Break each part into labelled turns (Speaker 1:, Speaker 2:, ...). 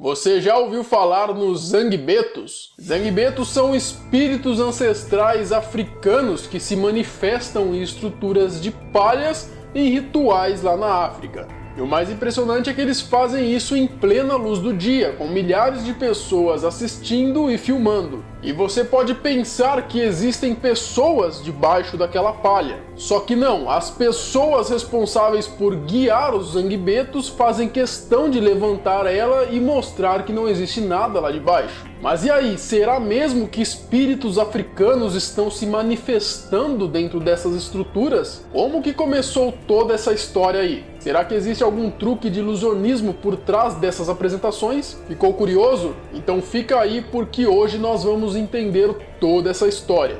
Speaker 1: Você já ouviu falar nos Zangbetos? Zangbetos são espíritos ancestrais africanos que se manifestam em estruturas de palhas e em rituais lá na África. E o mais impressionante é que eles fazem isso em plena luz do dia, com milhares de pessoas assistindo e filmando. E você pode pensar que existem pessoas debaixo daquela palha. Só que não, as pessoas responsáveis por guiar os Zangbetos fazem questão de levantar ela e mostrar que não existe nada lá debaixo. Mas e aí, será mesmo que espíritos africanos estão se manifestando dentro dessas estruturas? Como que começou toda essa história aí? Será que existe algum truque de ilusionismo por trás dessas apresentações? Ficou curioso? Então fica aí porque hoje nós vamos entender toda essa história.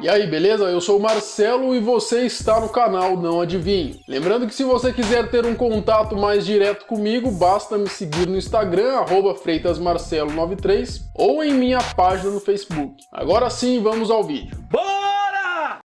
Speaker 1: E aí, beleza? Eu sou o Marcelo e você está no canal Não Adivinhe. Lembrando que se você quiser ter um contato mais direto comigo, basta me seguir no Instagram, @freitasmarcelo93, ou em minha página no Facebook. Agora sim, vamos ao vídeo.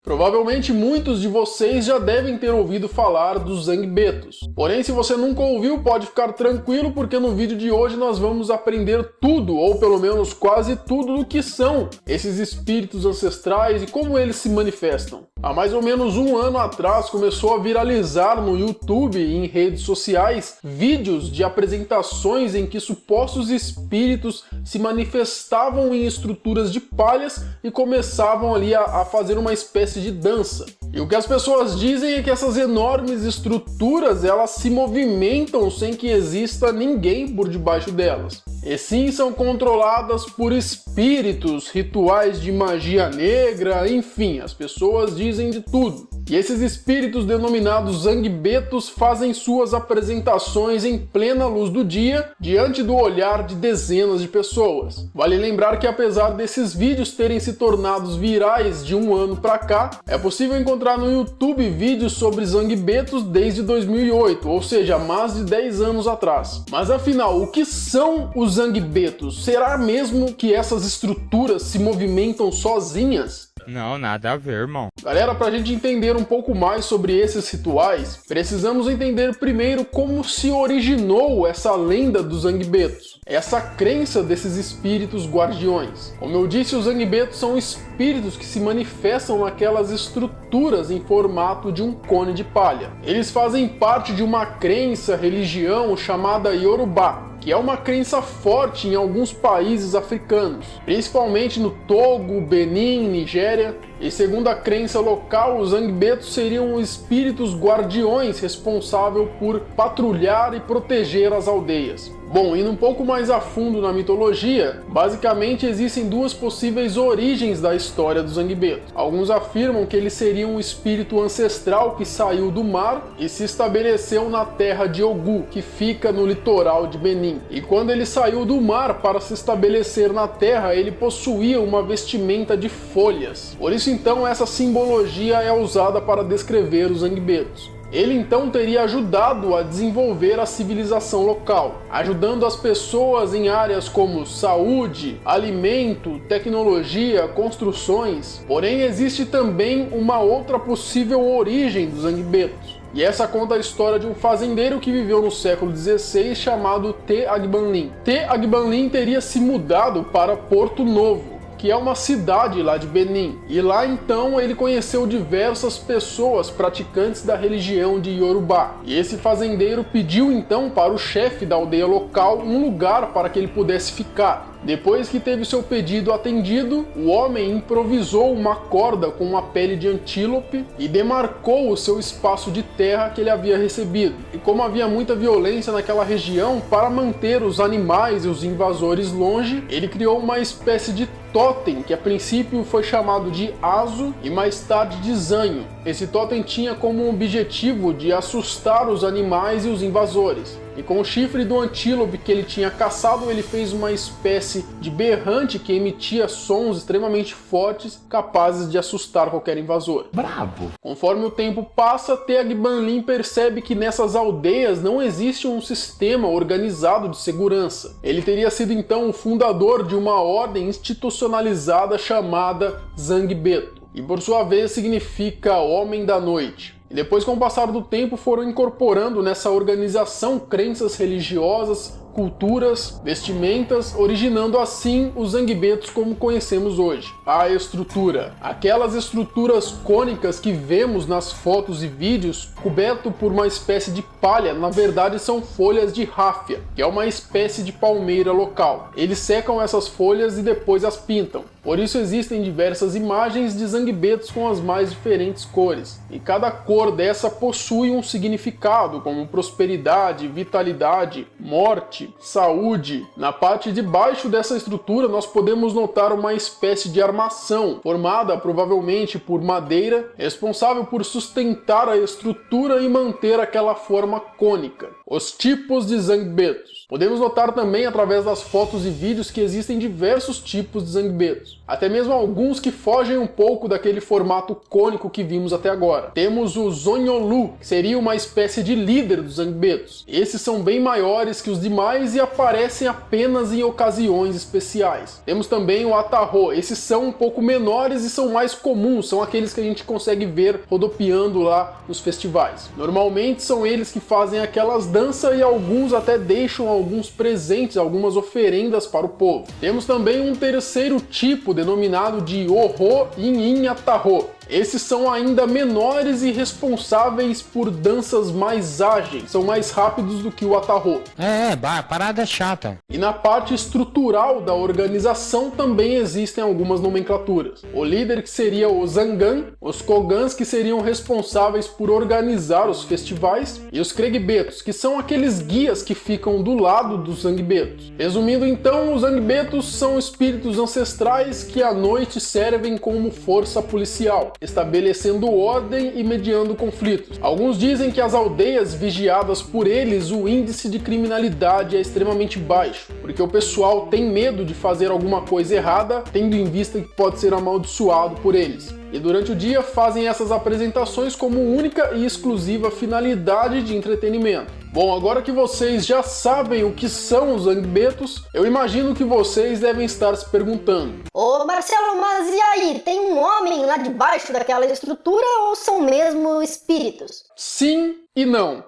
Speaker 1: Provavelmente muitos de vocês já devem ter ouvido falar dos Zangbetos. Porém, se você nunca ouviu, pode ficar tranquilo porque no vídeo de hoje nós vamos aprender tudo, ou pelo menos quase tudo, do que são esses espíritos ancestrais e como eles se manifestam. Há mais ou menos um ano atrás começou a viralizar no YouTube e em redes sociais vídeos de apresentações em que supostos espíritos se manifestavam em estruturas de palhas e começavam ali a fazer uma espécie de dança. E o que as pessoas dizem é que essas enormes estruturas elas se movimentam sem que exista ninguém por debaixo delas. E sim, são controladas por espíritos, rituais de magia negra, enfim, as pessoas dizem de tudo. E esses espíritos denominados Zangbetos fazem suas apresentações em plena luz do dia, diante do olhar de dezenas de pessoas. Vale lembrar que apesar desses vídeos terem se tornado virais de um ano pra cá, é possível encontrar no YouTube vídeos sobre Zangbetos desde 2008, ou seja, há mais de 10 anos atrás. Mas afinal, o que são os Zangbetos? Será mesmo que essas estruturas se movimentam sozinhas?
Speaker 2: Não, nada a ver, irmão.
Speaker 1: Galera, pra gente entender um pouco mais sobre esses rituais, precisamos entender primeiro como se originou essa lenda dos Zangbetos, essa crença desses espíritos guardiões. Como eu disse, os Zangbetos são espíritos que se manifestam naquelas estruturas em formato de um cone de palha. Eles fazem parte de uma crença, religião chamada Yorubá, que é uma crença forte em alguns países africanos, principalmente no Togo, Benin, Nigéria. E segundo a crença local, os Zangbetos seriam espíritos guardiões responsáveis por patrulhar e proteger as aldeias. Bom, indo um pouco mais a fundo na mitologia, basicamente existem duas possíveis origens da história dos Zangbetos. Alguns afirmam que ele seria um espírito ancestral que saiu do mar e se estabeleceu na terra de Ogu, que fica no litoral de Benin. E quando ele saiu do mar para se estabelecer na terra, ele possuía uma vestimenta de folhas. Por isso então essa simbologia é usada para descrever os Zangbetos. Ele então teria ajudado a desenvolver a civilização local, ajudando as pessoas em áreas como saúde, alimento, tecnologia, construções. Porém, existe também uma outra possível origem dos Zangbetos. E essa conta a história de um fazendeiro que viveu no século XVI chamado Te Agbanlin. Te Agbanlin teria se mudado para Porto Novo, que é uma cidade lá de Benin. E lá então ele conheceu diversas pessoas praticantes da religião de Yorubá. E esse fazendeiro pediu então para o chefe da aldeia local um lugar para que ele pudesse ficar. Depois que teve seu pedido atendido, o homem improvisou uma corda com uma pele de antílope e demarcou o seu espaço de terra que ele havia recebido. E como havia muita violência naquela região, para manter os animais e os invasores longe, ele criou uma espécie de totem, que a princípio foi chamado de Azo e mais tarde de Zanho. Esse totem tinha como objetivo de assustar os animais e os invasores. E com o chifre do antílope que ele tinha caçado, ele fez uma espécie de berrante que emitia sons extremamente fortes, capazes de assustar qualquer invasor.
Speaker 2: Bravo!
Speaker 1: Conforme o tempo passa, Te Agbanlin percebe que nessas aldeias não existe um sistema organizado de segurança. Ele teria sido então o fundador de uma ordem institucionalizada chamada Zangbeto, e por sua vez significa Homem da Noite. E depois, com o passar do tempo, foram incorporando nessa organização crenças religiosas, culturas, vestimentas, originando assim os zangbetos como conhecemos hoje. A estrutura. Aquelas estruturas cônicas que vemos nas fotos e vídeos, coberto por uma espécie de palha, na verdade são folhas de ráfia, que é uma espécie de palmeira local. Eles secam essas folhas e depois as pintam. Por isso existem diversas imagens de zangbetos com as mais diferentes cores. E cada cor dessa possui um significado, como prosperidade, vitalidade, morte, saúde. Na parte de baixo dessa estrutura nós podemos notar uma espécie de armação, formada provavelmente por madeira, responsável por sustentar a estrutura e manter aquela forma cônica. Os tipos de zangbetos. Podemos notar também através das fotos e vídeos que existem diversos tipos de zangbetos, até mesmo alguns que fogem um pouco daquele formato cônico que vimos até agora. Temos o Zonholu, que seria uma espécie de líder dos zangbetos. Esses são bem maiores que os demais e aparecem apenas em ocasiões especiais. Temos também o Atarro, esses são um pouco menores e são mais comuns, são aqueles que a gente consegue ver rodopiando lá nos festivais. Normalmente são eles que fazem aquelas danças e alguns até deixam alguns presentes, algumas oferendas para o povo. Temos também um terceiro tipo, denominado de Oho Yin Atarro. Esses são ainda menores e responsáveis por danças mais ágeis, são mais rápidos do que o Atarro.
Speaker 2: Parada chata.
Speaker 1: E na parte estrutural da organização também existem algumas nomenclaturas. O líder, que seria o Zangan, os Kogans, que seriam responsáveis por organizar os festivais, e os Kregbetos, que são aqueles guias que ficam do lado dos zangbetos. Resumindo então, os zangbetos são espíritos ancestrais que à noite servem como força policial, estabelecendo ordem e mediando conflitos. Alguns dizem que as aldeias vigiadas por eles, o índice de criminalidade é extremamente baixo, porque o pessoal tem medo de fazer alguma coisa errada, tendo em vista que pode ser amaldiçoado por eles. E durante o dia fazem essas apresentações como única e exclusiva finalidade de entretenimento. Bom, agora que vocês já sabem o que são os zangbetos, eu imagino que vocês devem estar se perguntando:
Speaker 3: Ô Marcelo, mas e aí? Tem um homem lá debaixo daquela estrutura ou são mesmo espíritos?
Speaker 1: Sim e não.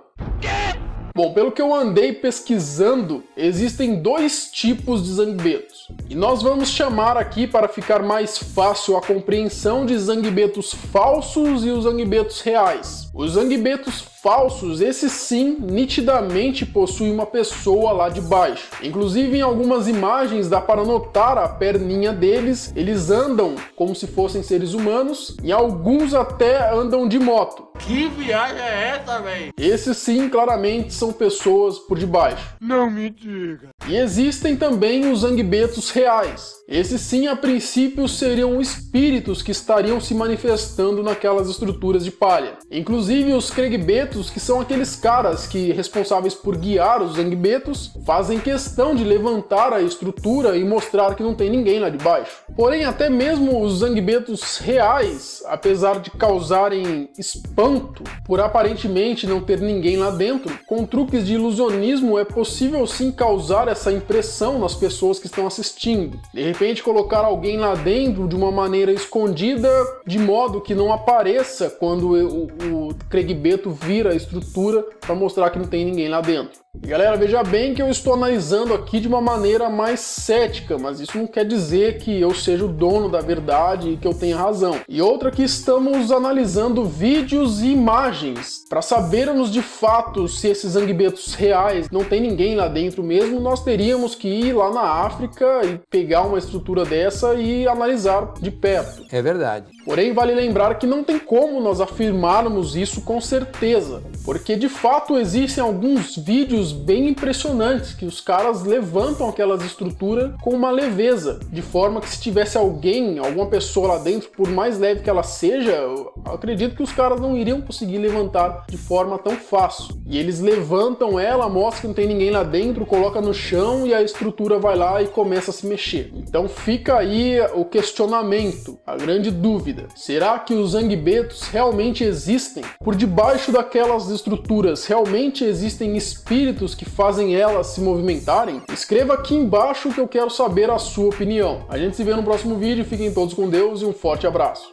Speaker 1: Bom, pelo que eu andei pesquisando, existem dois tipos de zangbetos. E nós vamos chamar aqui, para ficar mais fácil a compreensão, de zangbetos falsos e os zangbetos reais. Os zangbetos falsos, esses sim, nitidamente possuem uma pessoa lá de baixo. Inclusive em algumas imagens dá para notar a perninha deles, eles andam como se fossem seres humanos, e alguns até andam de moto.
Speaker 2: Que viagem é essa, velho?
Speaker 1: Esses sim, claramente, são pessoas por debaixo.
Speaker 2: Não me diga.
Speaker 1: E existem também os zangbetos reais. Esses sim, a princípio, seriam espíritos que estariam se manifestando naquelas estruturas de palha. Inclusive os Kregbetos, que são aqueles caras que, responsáveis por guiar os zangbetos, fazem questão de levantar a estrutura e mostrar que não tem ninguém lá de baixo. Porém, até mesmo os zangbetos reais, apesar de causarem espanto por aparentemente não ter ninguém lá dentro, com truques de ilusionismo é possível sim causar essa impressão nas pessoas que estão assistindo. De repente colocar alguém lá dentro de uma maneira escondida, de modo que não apareça quando o Kregbeto vira a estrutura para mostrar que não tem ninguém lá dentro. E galera, veja bem que eu estou analisando aqui de uma maneira mais cética, mas isso não quer dizer que eu seja o dono da verdade e que eu tenha razão. E outra, que estamos analisando vídeos e imagens para sabermos de fato se esses zangbetos reais não tem ninguém lá dentro mesmo. Nós teríamos que ir lá na África e pegar uma estrutura dessa e analisar de perto.
Speaker 2: É verdade.
Speaker 1: Porém, vale lembrar que não tem como nós afirmarmos isso com certeza, porque de fato existem alguns vídeos bem impressionantes que os caras levantam aquelas estruturas com uma leveza, de forma que se tivesse alguém, alguma pessoa lá dentro, por mais leve que ela seja, eu acredito que os caras não iriam conseguir levantar de forma tão fácil. E eles levantam ela, mostram que não tem ninguém lá dentro, coloca no chão e a estrutura vai lá e começa a se mexer. Então fica aí o questionamento, a grande dúvida. Será que os zangbetos realmente existem? Por debaixo daquelas estruturas realmente existem espíritos que fazem elas se movimentarem? Escreva aqui embaixo que eu quero saber a sua opinião. A gente se vê no próximo vídeo, fiquem todos com Deus e um forte abraço.